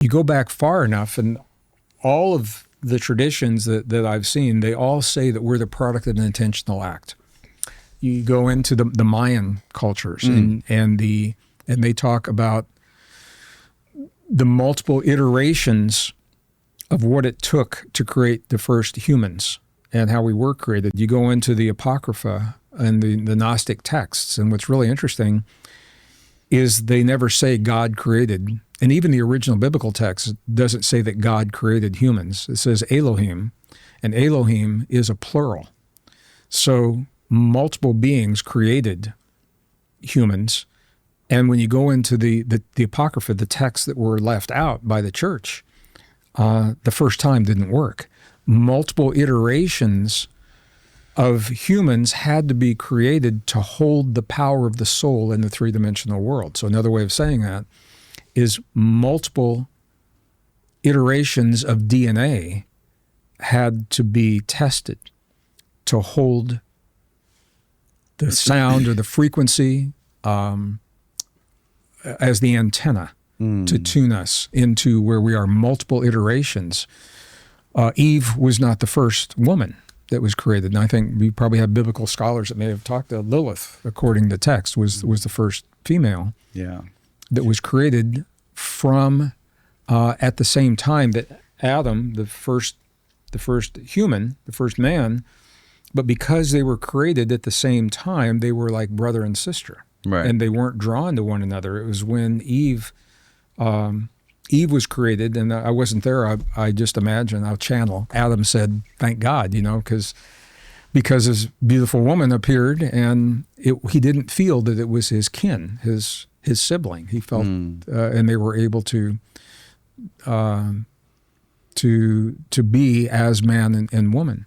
you go back far enough, and all of the traditions that I've seen, they all say that we're the product of an intentional act. You go into the Mayan cultures, and they talk about the multiple iterations of what it took to create the first humans and how we were created. You go into the Apocrypha and the Gnostic texts, and what's really interesting is they never say God created, and even the original biblical text doesn't say that God created humans. It says Elohim, and Elohim is a plural. So multiple beings created humans, and when you go into the Apocrypha, the texts that were left out by the church, the first time didn't work. Multiple iterations of humans had to be created to hold the power of the soul in the three-dimensional world. So another way of saying that is multiple iterations of DNA had to be tested to hold the sound or the frequency as the antenna to tune us into where we are, multiple iterations. Eve was not the first woman that was created. And I think we probably have biblical scholars that may have talked to Lilith, according to text, was the first female that was created from at the same time that Adam, the first human, the first man, but because they were created at the same time, they were like brother and sister. Right. And they weren't drawn to one another. It was when Eve was created, and I wasn't there. I just imagine, I'll channel. Adam said, "Thank God," because this beautiful woman appeared, and he didn't feel that it was his kin, his sibling. He felt, and they were able to be as man and woman.